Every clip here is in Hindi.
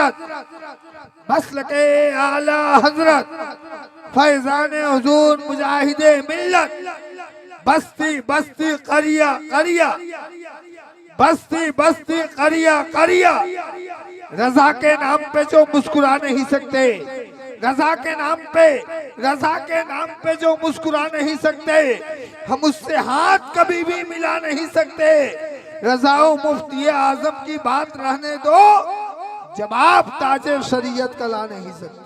हजरत मसलके आला हजरत फैजान हुजूर मुजाहिदे मिल्लत बस्ती बस्ती करिया करिया बस्ती बस्ती करिया करिया। रजा के नाम पे जो मुस्कुरा नहीं सकते, रजा के नाम पे जो मुस्कुरा नहीं सकते, हम उससे हाथ कभी भी मिला नहीं सकते। रजाओ मुफ्ती आजम की बात रहने दो, जब आप ताजे शरीयत का ला नहीं सकते।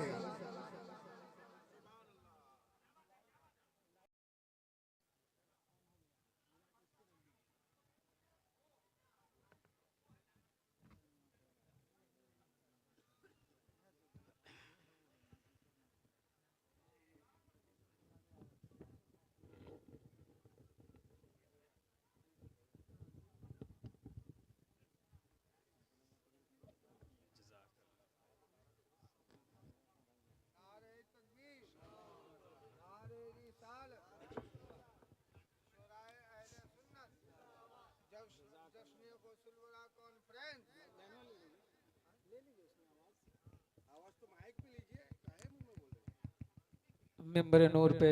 मेंबर नूर पे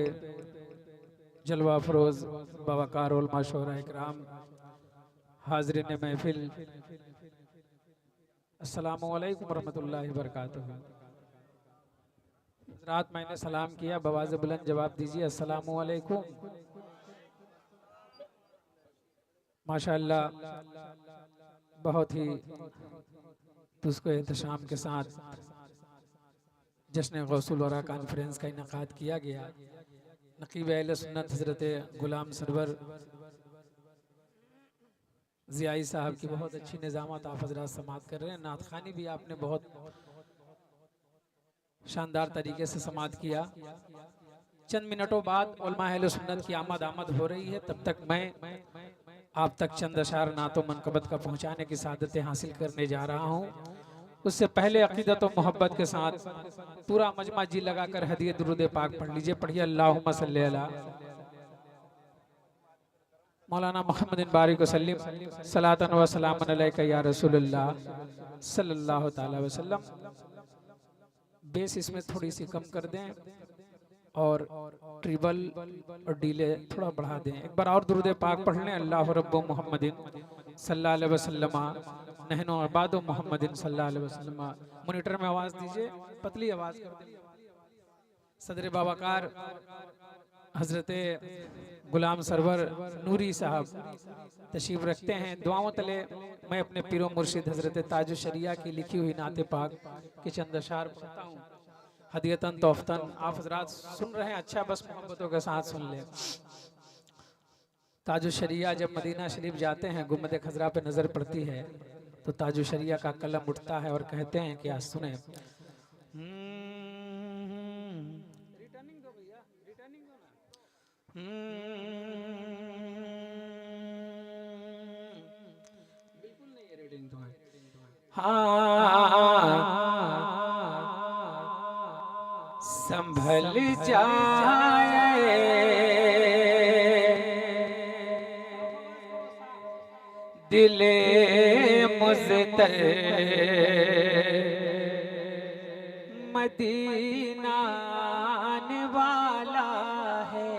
जलवा फरोज बावकार उलमा शोहरा इकराम, हाज़रीन महफिल, अस्सलामु अलैकुम रहमतुल्लाहि व बरकातुहू। रात मैंने सलाम किया, बवाज़ बुलंद जवाब दीजिए अस्सलामु अलैकुम। माशाअल्लाह बहुत ही तुझको एहतशाम के साथ जश्न गौसुल वरा कॉन्फ्रेंस का इनकाद किया गया। नकीब अहले सुन्नत हज़रत गुलाम सरवर ज़ियाई साहब की बहुत अच्छी निज़ामत आप हज़रात समात कर रहे हैं। नात खानी भी आपने बहुत शानदार तरीके से समात किया। चंद मिनटों बाद उलमा अहले सुन्नत की आमद हो रही है, तब तक मैं आप तक चंद अशार नातो मनकबत का पहुँचाने की सादतें हासिल करने जा रहा हूँ। उससे पहले अकीदत और मोहब्बत के साथ पूरा मजमा जी लगाकर हदिये दुरूद पाक पढ़ लीजिए। पढ़िए अल्लाहुम्मा सल्ली अला मौलाना मोहम्मद बारिक वसल्लम सलातन व सलामन अलैका या रसूलुल्लाह सल्लल्लाहु तआला वसल्लम। बेस इसमें थोड़ी सी कम कर दें और ट्रिबल और डीले थोड़ा बढ़ा दें। एक बार और दुरूद पाक पढ़ लें। अल्लाह रब्बु मुहम्मदिन सल्लल्लाहु अलैहि वसल्लम नहनो अबादो मुहम्मदिन सल्लल्लाहु अलैहि वसल्लम। मॉनिटर में आवाज़ दीजिए, पतली आवाज़ कर दें। सदर बावकार हजरत गुलाम सरवर नूरी साहब तशरीफ रखते हैं। दुआओं तले मैं अपने पीरो मुर्शिद हजरत ताजुश शरिया की लिखी हुई नाते पाक के चंद अशार पढ़ता हूँ हदियतन तोहफतन। आप हजरात सुन रहे हैं, अच्छा बस मोहब्बतों के साथ सुन ले। ताजुश शरिया जब मदीना शरीफ जाते हैं, गुम्बद खजरा पे नजर पड़ती है तो ताजुश शरिया का कलम उठता है और कहते हैं कि आज सुने। रिटर्निंग दो भैया, रिटर्निंग दो ना। बिल्कुल नहीं है रीडिंग तुम्हें। हाँ संभल जाए दिले मुज़तर मदीना आने वाला है।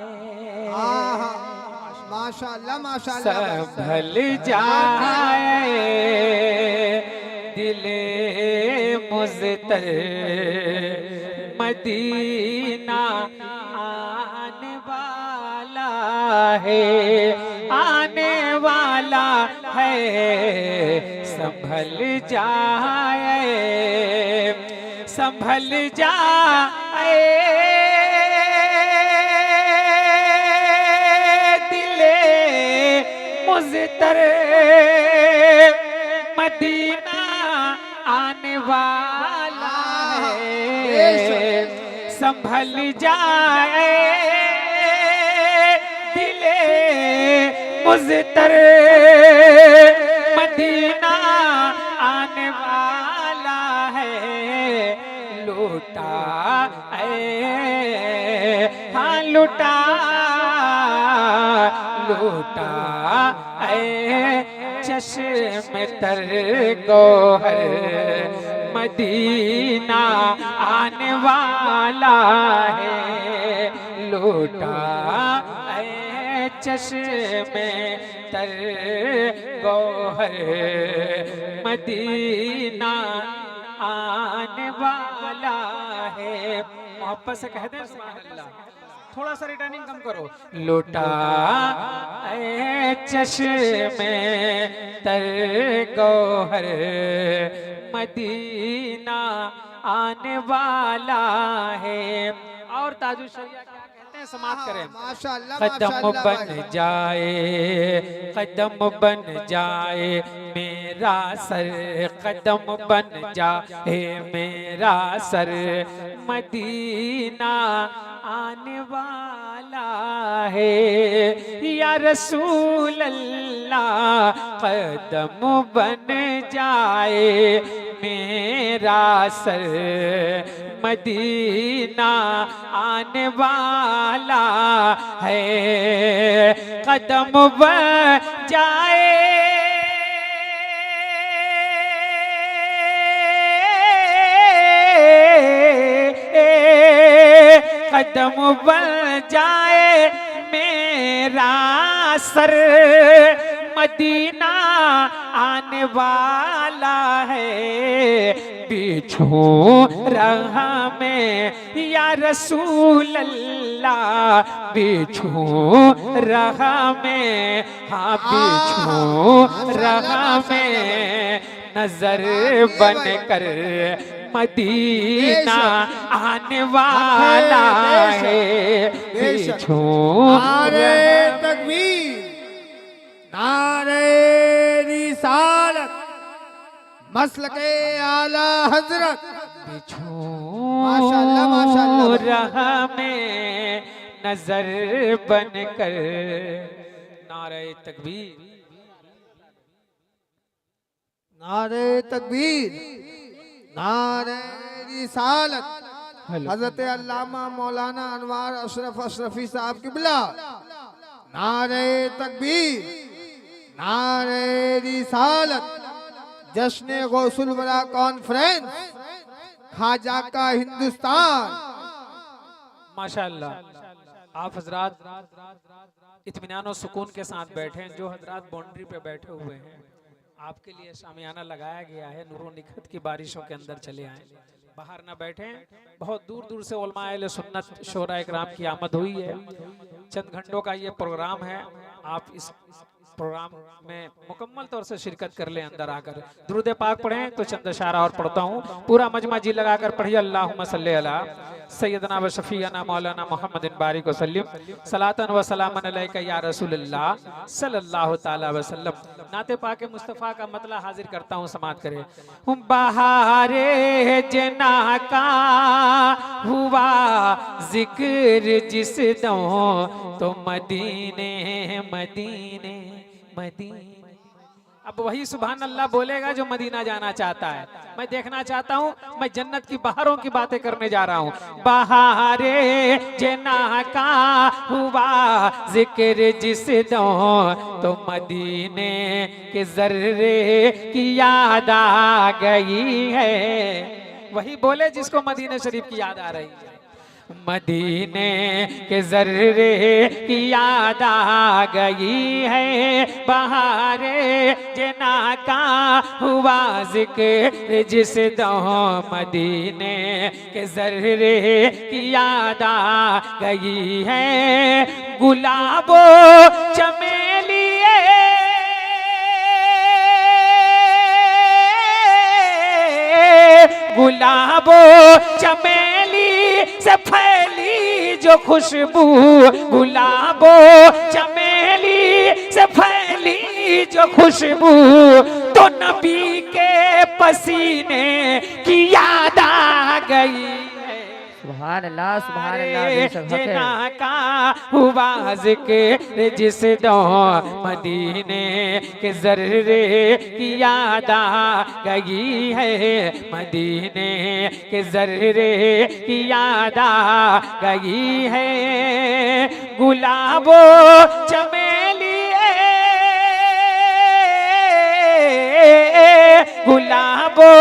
माशाअल्लाह माशाअल्लाह। संभल जाए दिले मुज़तर मदीना आने वाला है, आने वाला है। संभल जाए, संभल जाए दिले मुज़तर मदीना आने वाला है। संभल जाए दिले मुज़तर मदीना आने वाला है। लूटा हाँ लूटा लूटा चश्मे तर गोहर मदीना आने वाला है। लूटा ऐ चश्मे तर गौहर मदीना आने वाला है। मोहब्बत से कह दे सुभान अल्लाह। थोड़ा सा रिटर्निंग कम करो। लुटा ऐ चश्मे तर गौहर मदीना आने वाला है। और ताजु शरिया क्या कहते हैं समाप्त करें। माशाअल्लाह कदम माशाअल्लाह बन भाई। जाए कदम बन जाए मेरा सर, कदम बन जाए मेरा सर मदीना आने वाला है। या रसूल अल्लाह कदम बन जाए मेरा सर मदीना आने वाला है। कदम बन जाए कदम बन जाए मेरा सर मदीना आने वाला है। बिछू रहा में या रसूल अल्लाह बिछू रहा में, हाँ बिछू रहा में नजर बन कर मदीना आने वाला है। बिछू नारे तकबीर, नारे रिसालत, मसलके आला हजरत। माशाअल्लाह माशाअल्लाह। रहा में नजर बन कर नारे तकबीर, नारे तकबीर, नारे रिसालत। हजरत अल्लामा मौलाना अनवार अशरफ अशरफी साहब किबला। नारे तकबीर, नारे रिसालत। जश्न गौसुल वरा कॉन्फ्रेंस खाजा का हिंदुस्तान। माशाअल्लाह। आप हजरात इत्मीनान और सुकून के साथ बैठे हैं। जो हजरात बाउंड्री पे बैठे हुए हैं आपके लिए शामियाना लगाया गया है। नूरो निखत की बारिशों के अंदर चले आए, बाहर ना बैठें। बहुत दूर दूर से उलमा अहले सुन्नत शोरा इकराम की आमद हुई है। चंद घंटों का ये प्रोग्राम है। आप इस प्रोग्राम में मुकम्मल तौर से शिरकत कर लें। अंदर आकर दुरूद पाक पढ़ें। तो चंद इशारा और पढ़ता हूँ। पूरा मजमा जी लगाकर पढ़िए। अल्लाहुम्मा सल्ली अला सैयदना व शफीना मौलाना मोहम्मद बारिक वसल्लम सलातन व सलामन अलैका या रसूलुल्लाह सल्लल्लाहु ताला वसल्लम। नाते पाक मुस्तफ़ा का मतला हाजिर करता हूँ, समात करें। बहारे जना का हुआ जिक्र जिस दो तो मदीने मदीने मदीने। अब वही सुभान अल्लाह बोलेगा जो मदीना जाना चाहता है। मैं देखना चाहता हूँ, मैं जन्नत की बहारों की बातें करने जा रहा हूँ। बहारे जना का हुआ जिक्र जिस दो तो मदीने के जर्रे की याद आ गई है। वही बोले जिसको मदीने शरीफ की याद आ रही है। मदीने के जर्रे की याद आ गई है। बहारे जना का हुआ जिक्र जिस दो मदीने के जर्रे की याद आ गई है। गुलाबो चमेलिए गुलाबो चमेली से फैली जो खुशबू, गुलाबो चमेली से फैली जो खुशबू तो नबी के पसीने की याद आ गई। सुभान अल्लाह सुभान अल्लाह। जना का हुआ जिक्र जिस दो मदीने के जर्रे की याद आ गई है। मदीने के जर्रे की याद आ गई है। गुलाबो चमेली गुलाबो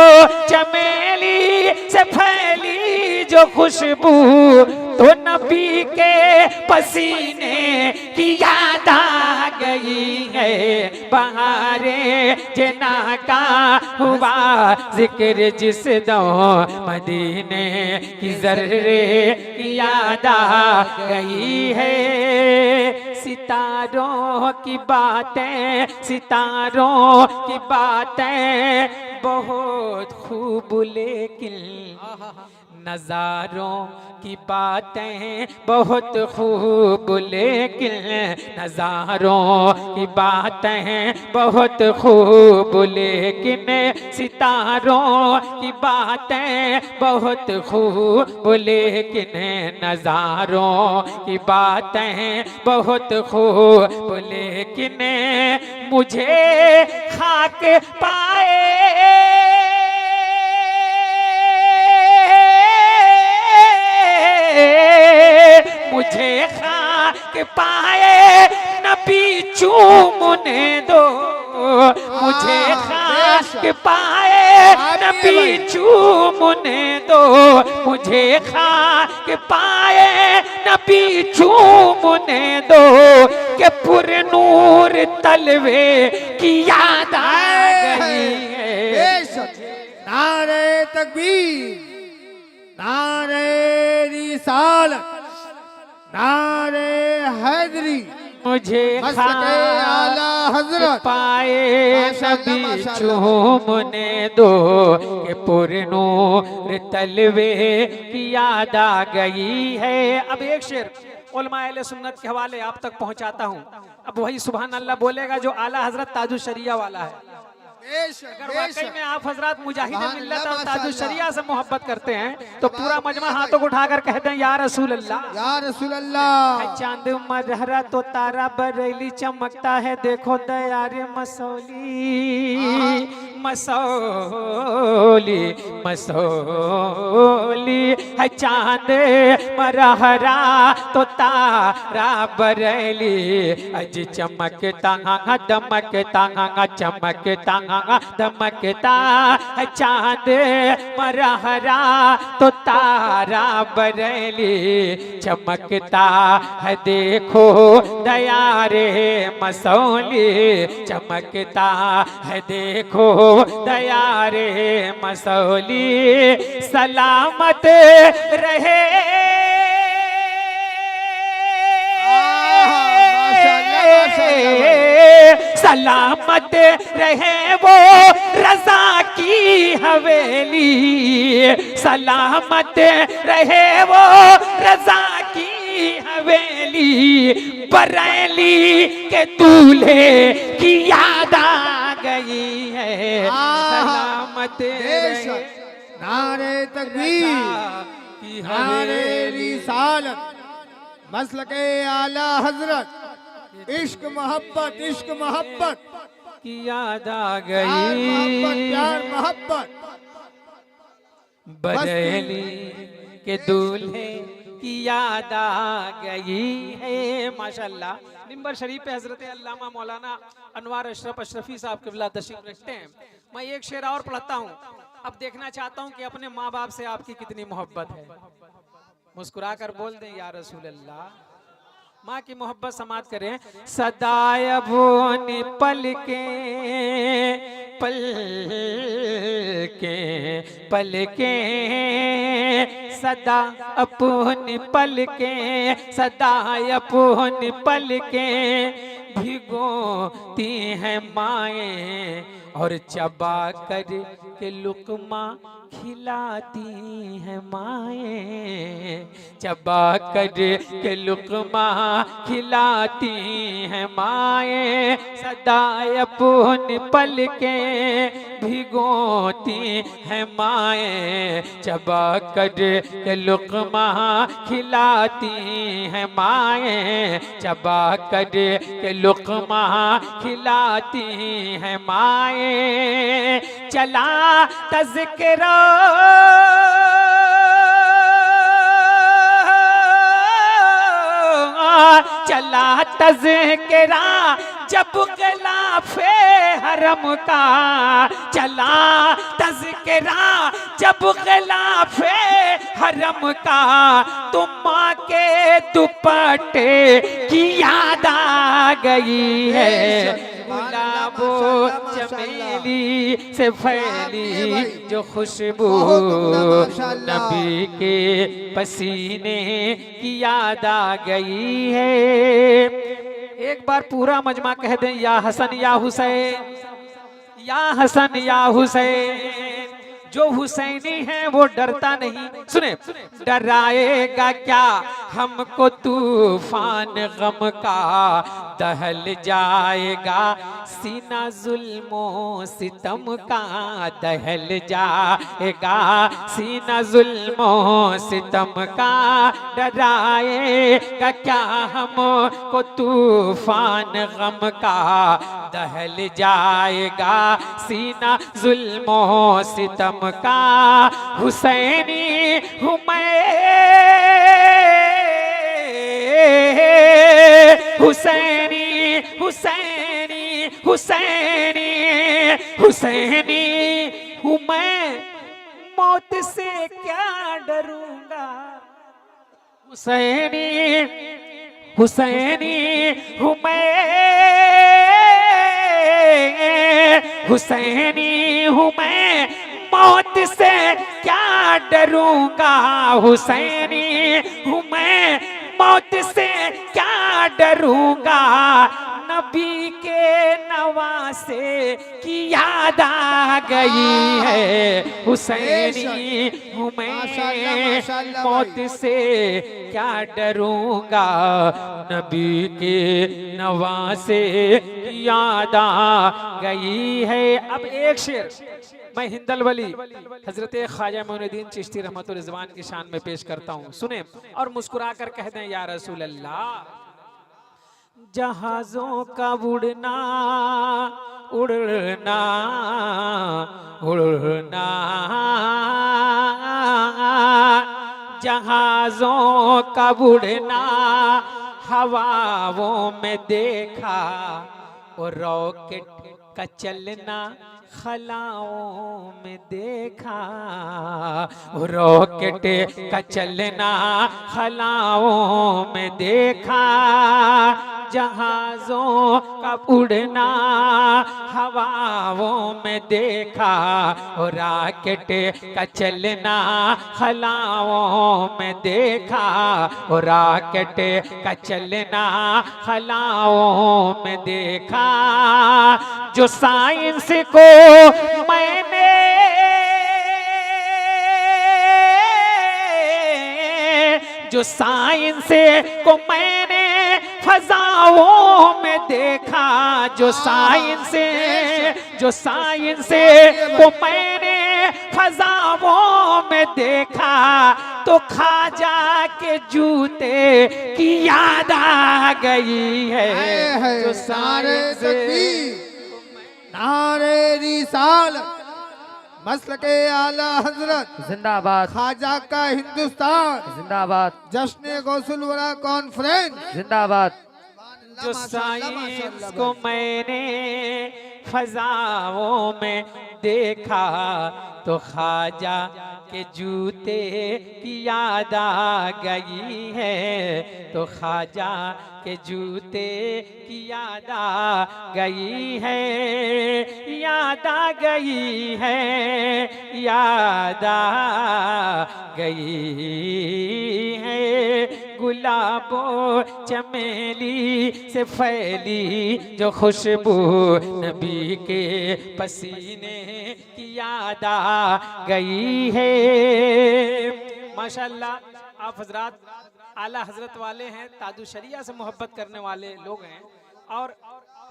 चमेली से फैली जो खुशबू तो नबी के पसीने की याद आ गई है। बहारे जना का हुआ जिक्र जिस दो मदीने की ज़र्रे की याद आ गई है। सितारों की बातें, सितारों की बातें बहुत खूब लेकिन नज़ारों की बातें बहुत खूब लेकिन नज़ारों की बातें बहुत खूब लेकिन सितारों की बातें बहुत खूब लेकिन नज़ारों की बातें बहुत खूब लेकिन मुझे खाक पाए मुझे खाक पाए नबी चूमने दो। मुझे खाक पाए नबी चूमने दो। मुझे खाक पाए नबी चूमने दो के पुरनूर तलवे की याद आ गई है। नारे तकबीर, नारे रिसालत, नारे हैदरी। मुझे आला हजरत पाए नबी चूमने दो के पुरनूर तलवे की याद आ गई है। अब एक शेर उलमा अहले सुन्नत के हवाले आप तक पहुंचाता हूं। अब वही सुभान अल्लाह बोलेगा जो आला हजरत ताजुश शरिया वाला है। अगर वाकई में आप हजरत मुजाहिद मिल्लत और ताजुश शरिया से मोहब्बत करते हैं तो पूरा मजमा हाथों को उठाकर कहते हैं या रसूल अल्लाह, या रसूल अल्लाह। चांद मरहरा तो तारा बरेली चमकता है, देखो दयारे मसौली मसौली मसौली है। चांद मरहरा तो तारा बरेली अज चमकता दमकता चमकता दमकता है। चांद मरहरा तो तारा बरेली चमकता है, देखो दयारे मसौली चमकता है, देखो दयारे मसौली। सलामत रहे सलामत रहे वो रज़ा की हवेली। सलामत रहे वो रज़ा की हवेली। बरेली के दूल्हे की याद आ गई है। सलामत रहे। नारे तकबीर, नारे रिसालत, मसलके आला हजरत। इश्क मोहब्बत, इश्क मोहब्बत की याद आ गई। प्यार मोहब्बत बरेली के दूल्हे की याद आ गई है। माशाल्लाह। मिंबर शरीफ पे हजरत अल्लामा मौलाना अनवार अशरफ अशरफी साहब क़िबला तशरीफ रखते हैं। मैं एक शेर और पढ़ता हूँ। अब देखना चाहता हूँ कि अपने माँ बाप से आपकी कितनी मोहब्बत है। मुस्कुरा कर बोल दें या रसूल अल्लाह। माँ की मोहब्बत समात करें। सदाय बोनी पल के पल के पल के सदा अपनी पल के सदा अपनी पल के भिगोती हैं माएँ और चबा कर के लुकमा खिलाती हैं माएँ। चबा कर के लुकमा खिलाती हैं माएँ। सदा अपनी पल के भिगोती हैं माएँ। चबा कर के लुकमा खिलाती हैं माएँ। चबा कर के लुकमा खिलाती हैं माएँ। चला तज़किरा चला तज़किरा जब गिलाफे हरम का, चला तज़किरा जब गिलाफे हरम का, तो माँ के दुपट्टे की याद आ गई है। गुलाबो चमेली से फैली जो खुशबू, नबी के पसीने की याद आ गई है। एक बार पूरा मजमा कह दें, या हसन या हुसैन, या हसन या हुसैन। जो हुसैनी है वो डरता नहीं, सुने, डराएगा क्या हमको तूफान गम का, दहल जाएगा सीना जुल्मों सितम का, दहल जाएगा सीना जुल्मों सितम का, डराएगा क्या हमको तूफान गम का, दहल जाएगा सीना जुल्मों सितम का। हुसैनी हूँ मैं, हुसैनी हुसैनी हुसैनी हुसैनी हूँ मैं, मौत से क्या डरूंगा। हुसैनी हुसैनी हूँ मैं, हुसैनी हूँ मैं, मौत से क्या डरूंगा। हुसैनी हूँ मैं, मौत से क्या डरूंगा। नबी के नवासे की याद आ गई है। हुसैनी हूँ मैं, मौत से क्या डरूंगा। नबी के नवासे की याद आ गई है। अब एक शेर मैं हिंदल वली हजरत ख्वाजा मोइनुद्दीन चिश्ती रहमतुल्लाह रिज़वान की शान में पेश करता हूँ, सुने और मुस्कुरा कर कह दें या रसूल अल्लाह। जहाजों का उड़ना उड़ना उड़ना, जहाजों का उड़ना हवाओं में देखा, और रॉकेट का चलना खलाओं में देखा। रॉकेट का चलना खलाओं में देखा, जहाजों का उड़ना हवाओं में देखा। और रॉकेट का चलना खलाओं में देखा। और रॉकेट का चलना खलाओं में देखा। जो साइंस को मैंने जो साइंस को मैंने फजाओं में देखा। जो साइंस को मैंने फजाओं में देखा, तो ख्वाजा के जूते की याद आ गई है। जो साइंस नारे रिसालत, मसलके आला हजरत जिंदाबाद, ख्वाजा का हिंदुस्तान जिंदाबाद, जश्न गौसुल वरा कॉन्फ्रेंस जिंदाबाद। जो साइंस को मैंने फजाओं में देखा, तो ख्वाजा के जूते की याद आ गई है। तो ख्वाजा के जूते की याद आ गई है। याद आ गई है, याद आ गई है। गुलाबों चमेली से फैली जो खुशबू, नबी के पसीने की याद आ गई है। माशाअल्लाह आप हजरात आला हजरत वाले हैं, तादु शरिया से मोहब्बत करने वाले लोग हैं, और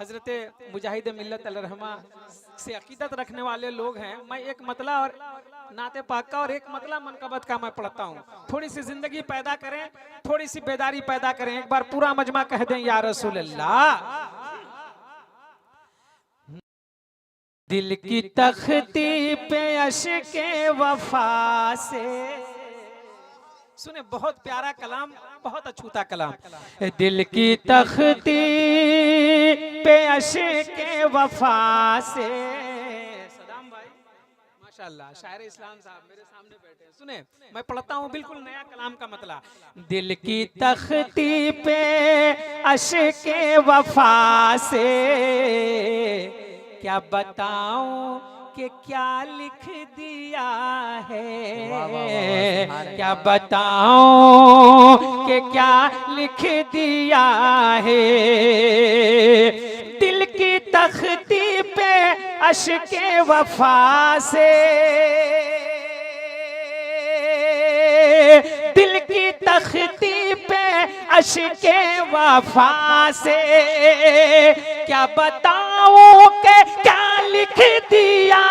हजरत मुजाहिद मिल्लत अलरहमा से अकीदत रखने वाले लोग हैं। मैं एक मतला और नाते पाक का और एक मतला मनकबत का मैं पढ़ता हूँ। थोड़ी सी जिंदगी पैदा करें, थोड़ी सी बेदारी पैदा करें। एक बार पूरा मजमा कह दें या रसूल अल्लाह। दिल की तख्ती पे अश्के वफा से सुने, बहुत प्यारा कलाम, बहुत अछूता कलाम। दिल की तख्ती पे अश्के वफा से, सदाम भाई माशाल्लाह, शायर इस्लाम साहब मेरे सामने बैठे हैं। सुने, मैं पढ़ता हूँ बिल्कुल नया कलाम का मतलब। दिल की तख्ती पे अश्के वफा से क्या बताऊं कि क्या लिख दिया है, क्या बताऊं कि क्या लिख दिया है। दिल की तख्ती पे अश्के वफा से, दिल की तख्ती पे अश्के वफा से क्या बताऊं कि क्या लिख दिया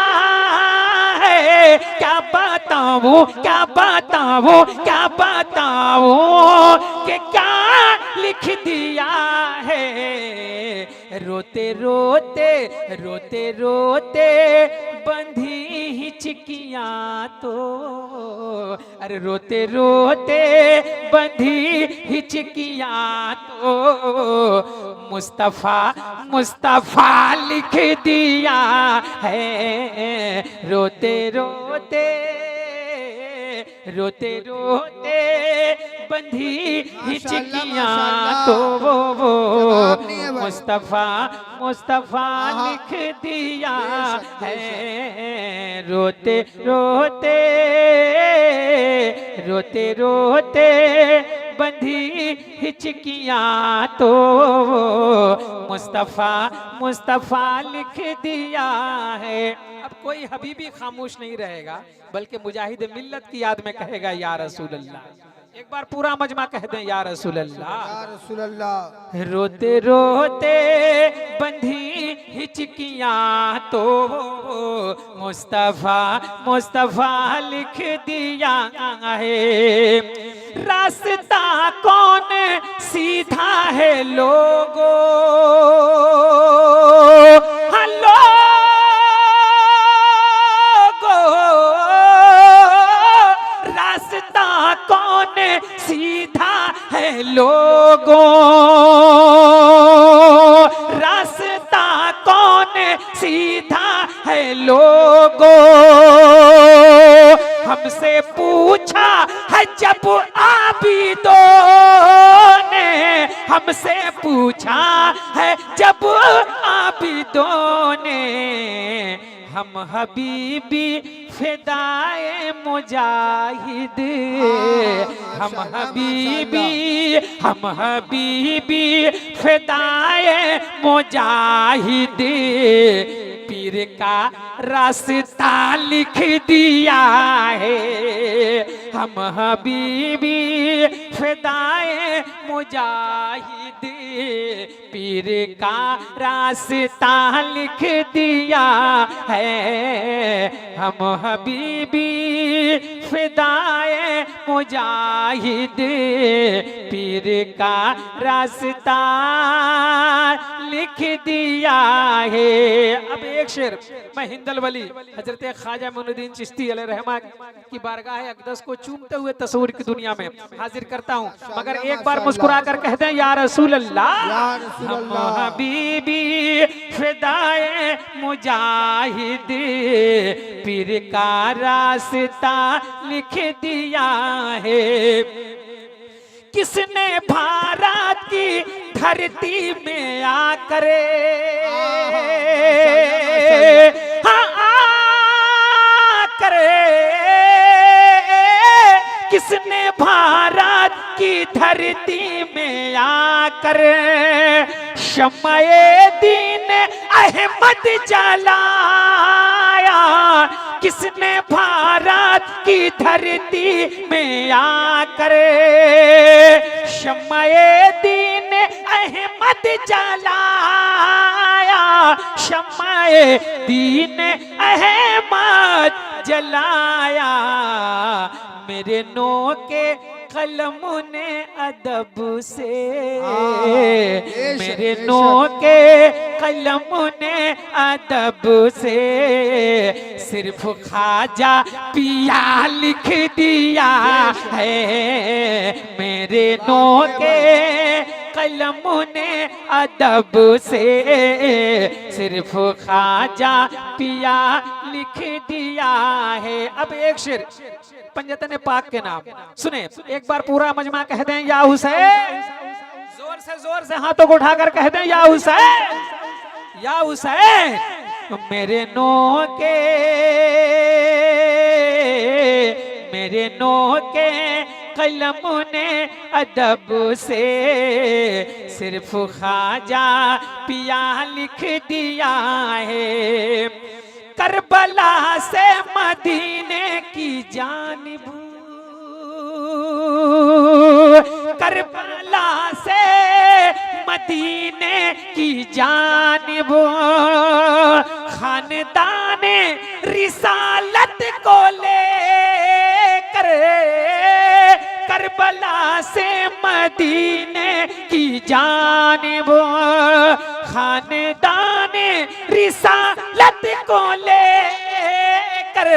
है, क्या बताऊं, क्या बताऊं, क्या बताऊं कि क्या लिख दिया है। रोते रोते रोते रोते बंधी हिचकियां तो, अरे रोते रोते बंधी हिचकियां तो मुस्तफा मुस्तफा लिख दिया है। रोते रोते रोते रोते बंधी हिचकियां तो वो मुस्तफा मुस्तफा लिख दिया है। रोते रोते रोते रोते बंधी हिचकियां तो मुस्तफा मुस्तफा लिख दिया है। अब कोई हबीबी खामोश नहीं रहेगा, बल्कि मुजाहिद मिल्लत की याद में कहेगा या रसूल अल्लाह। एक बार पूरा मजमा कह दें या रसूल अल्लाह, या रसूल अल्लाह। रोते रोते बंधी हिचकियां तो मुस्तफा मुस्तफा लिख दिया है। रास्ता कौन सीधा है लोगों, हाँ रास्ता कौन सीधा है लोगों, रास्ता कौन सीधा है लोगों। हमसे पूछा है जब आबिदों ने, हमसे पूछा है जब आबिदों ने, हम हबीबी फिदाए मुजाहिद, हम हबीबी फिदाए मुजाहिद। पीर का रास्ता लिख दिया है, हम हबीबी फिदाए मुजाहिद। पीर का रास्ता लिख दिया है, हम हबीबी फिदाए मुजाहिद। पीर का रास्ता लिख दिया है। अब एक शेर मैं हिंदल वली हजरत ख्वाजा मोइनुद्दीन चिश्ती अलैहि रहमा की बारगाह अक़दस को चूमते हुए तस्वीर की दुनिया में हाजिर करता हूँ, मगर एक बार मुस्कुरा कर कहते हैं या रसूल अल्लाह। हम हबीबी फिदाए मुजाहिद, पीर का रास्ता लिख दिया है। किसने भारत की धरती में आकर, आकर किसने भारत की धरती में आकर शम्मे दीन अहमद जलाया। किसने भारत की धरती में आकर शम्मे दीन अहमद जलाया, शम्मे दीन अहमद जलाया। मेरे नो के कलम ने अदब से, मेरे नो के कलम ने अदब से सिर्फ ख्वाजा पिया लिख दिया है मेरे नो के कलम ने अदब से सिर्फ ख्वाजा पिया लिख दिया है। अब एक शेर पंजतन पाक के नाम सुने, एक बार पूरा मजमा कह दें या हुसैन, जोर से हाथों को उठाकर कह दें या हुसैन, या हुसैन। मेरे नो के कलम ने अदब से सिर्फ ख्वाजा पिया लिख दिया है। करबला से मदीने की जानिब, करबला से मदीने की जानिब खानदाने रिसालत को लेकर, करबला से मदीने की जानिब खानदाने रिसालत को लेकर,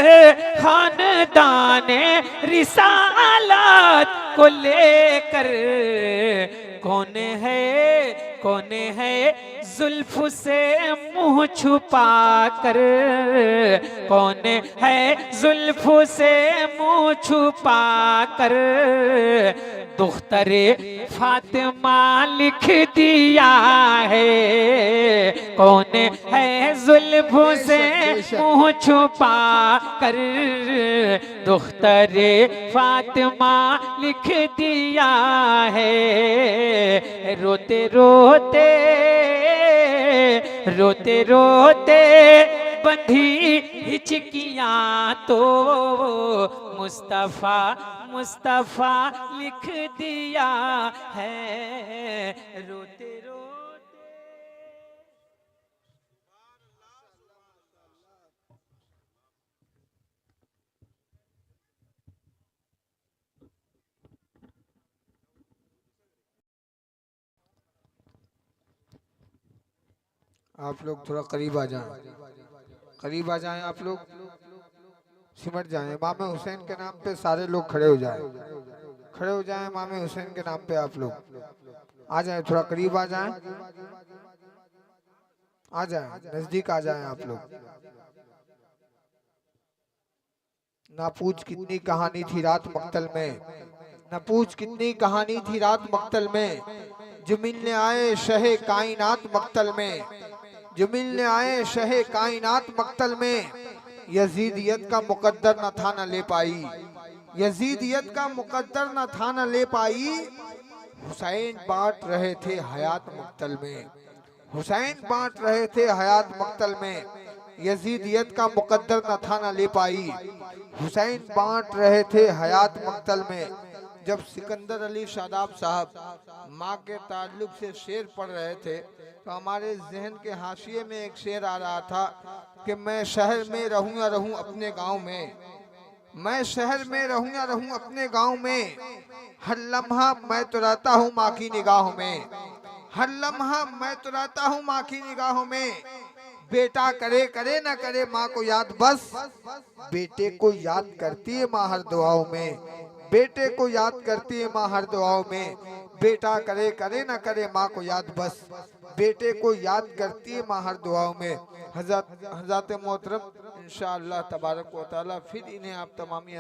खानदाने रिसालत को लेकर कौन है जुल्फ से मुंह छुपा कर, कौन है जुल्फ से मुंह छुपा कर दुख्तरे फातिमा लिख दिया है। कौन है जुल्फ से मुंह छुपा कर दुख्तरे फातिमा लिख दिया है। रोते रोते रोते रोते बंधी हिचकियां तो मुस्तफा मुस्तफा लिख दिया है। रोते रोते आप लोग थोड़ा करीब आ जाएं, करीब आ जाएं, आप लोग सिमट जाएं। इमाम हुसैन के नाम पे सारे लोग खड़े हो जाएं, खड़े हो जाएं। इमाम हुसैन के नाम पे आप लोग आ जाएं, थोड़ा करीब आ जाएं, आ जाएं, नजदीक आ जाएं आप लोग। ना पूछ कितनी कहानी थी रात मक्तल में, ना पूछ कितनी कहानी थी रात मक्तल में, जो मिलने आए शहे कायनात मक्तल में, जो मिलने आए शहे कायनात मक्तल में। यजीदियत का मुकद्दर न था न ले पाई, यजीदियत का मुकद्दर न था न ले पाई। हुसैन बांट रहे थे हयात मक्तल में, हुसैन बांट रहे थे हयात मक्तल में। यजीदियत का मुकद्दर न था न ले पाई, हुसैन बांट रहे थे हयात मक्तल में। जब सिकंदर अली शादाब साहब माँ के ताल्लुक से शेर पढ़ रहे थे तो हमारे जहन के हाशिए में एक शेर आ रहा था कि मैं शहर में रहूं या रहूं अपने गांव में, मैं शहर में रहूं या रहूं अपने गांव में। हर लम्हा मैं तो रहता हूँ माँ की निगाहों में, हर लम्हा मैं तो रहता हूँ माँ की निगाहों में। बेटा करे करे ना करे माँ को याद, बस बेटे को याद करती है माँ हर दुआओं में, बेटे को याद करती है माँ हर दुआओं में। बेटा करे करे ना करे माँ को याद, बस बेटे को याद करती है माँ हर दुआओं में। हज़रत मोहतरम इंशाअल्लाह तबारक व तआला फिर इन्हें आप तमामी